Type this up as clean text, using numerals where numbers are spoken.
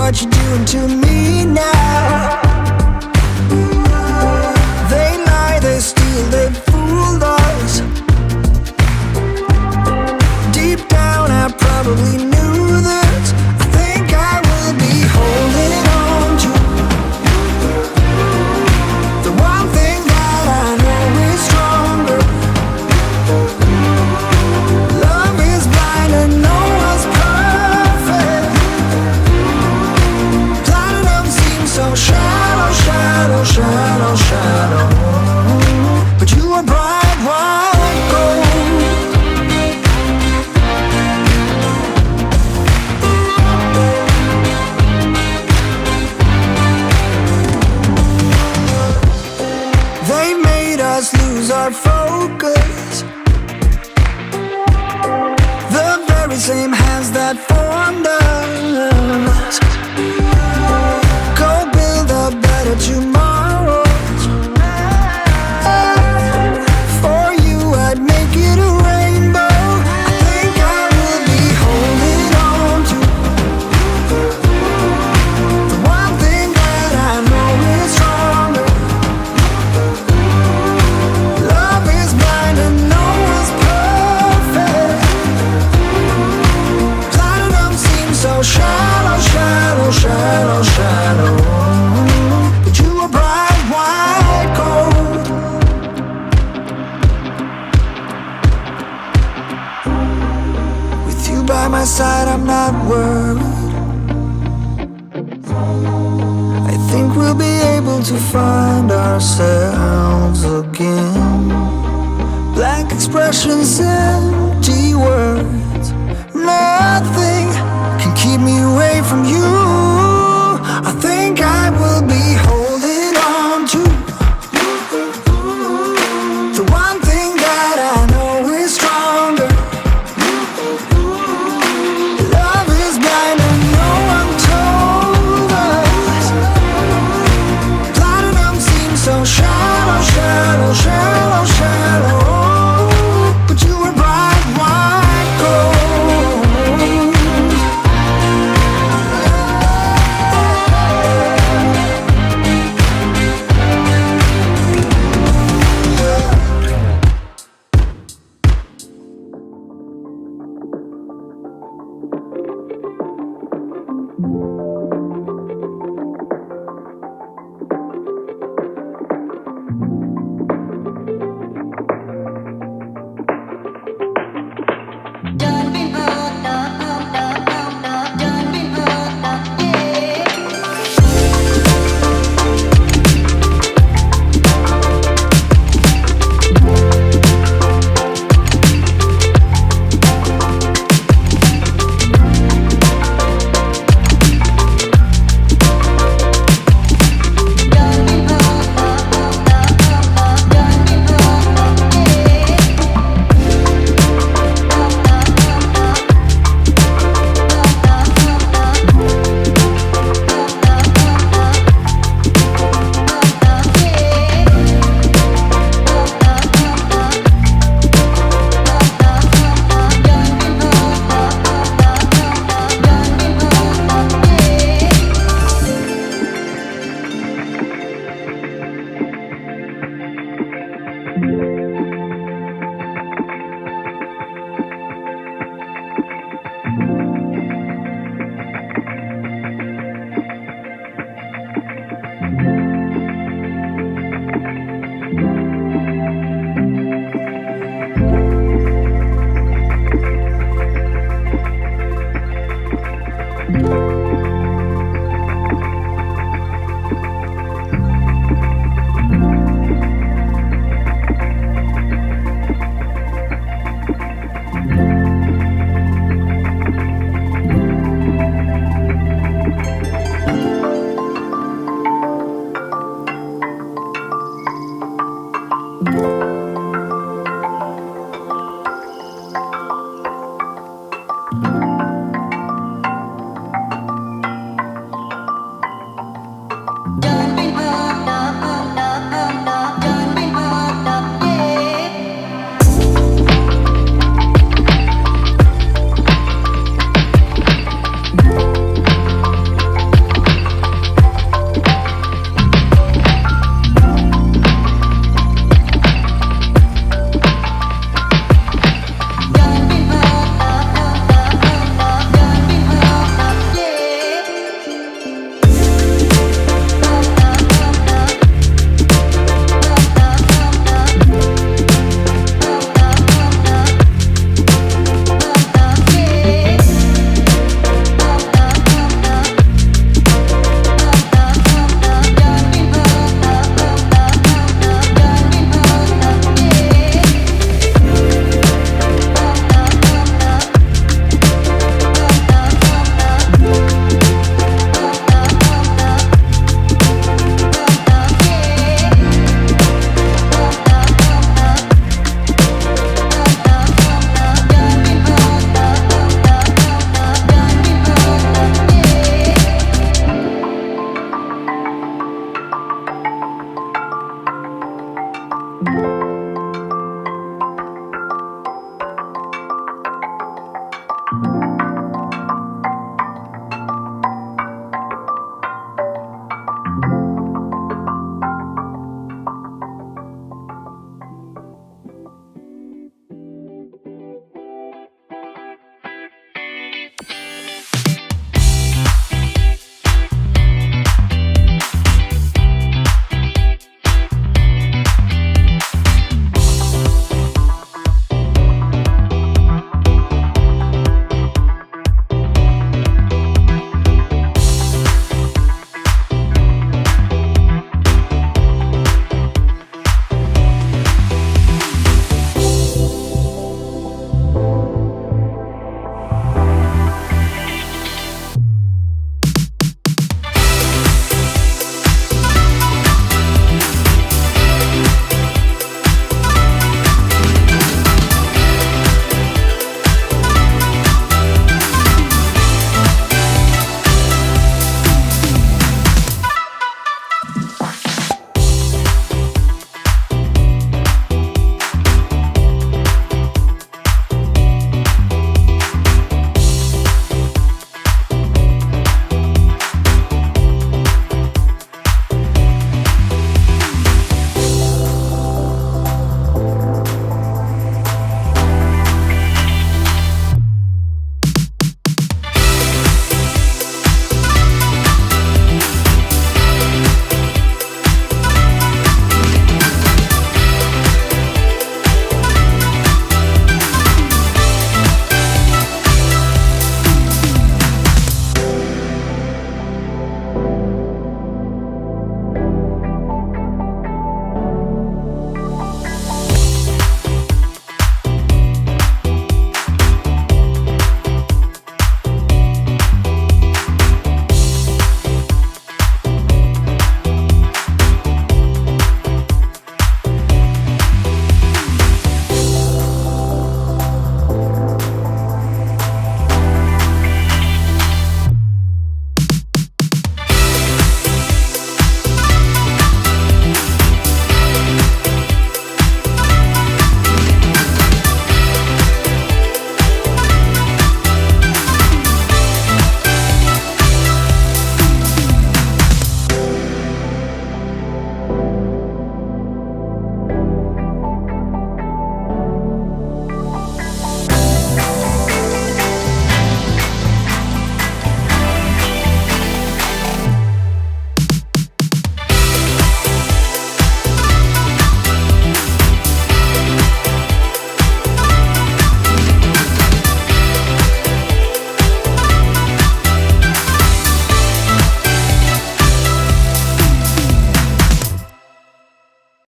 what you're doing to me now. They lie, they steal, they fooled us. Deep down I probably knew this. I think I will be holding on to the one thing that I know is stronger. Love is blind and no one's perfect. Platinum seems so shallow, shallow, shallow, shallow. But you are bright white gold. They made us lose our focus. The very same hands that formed us. Go build a better tomorrow. For you I'd make it a rainbow. I think I will be holding on to the one thing that I know is stronger. Love is blind and no one's perfect. Platinum seems so shallow, shallow, shallow, shallow. But you are bright white gold. With you by my side I'm not worried. I think we'll be able to find ourselves again. Blank expressions, empty words. Nothing can keep me away from you. I think I will be holding on to the one thing that I know is stronger. Love is blind and no one told us. Platinum seems so shallow, shallow, shallow, shallow. But you were bright white gold.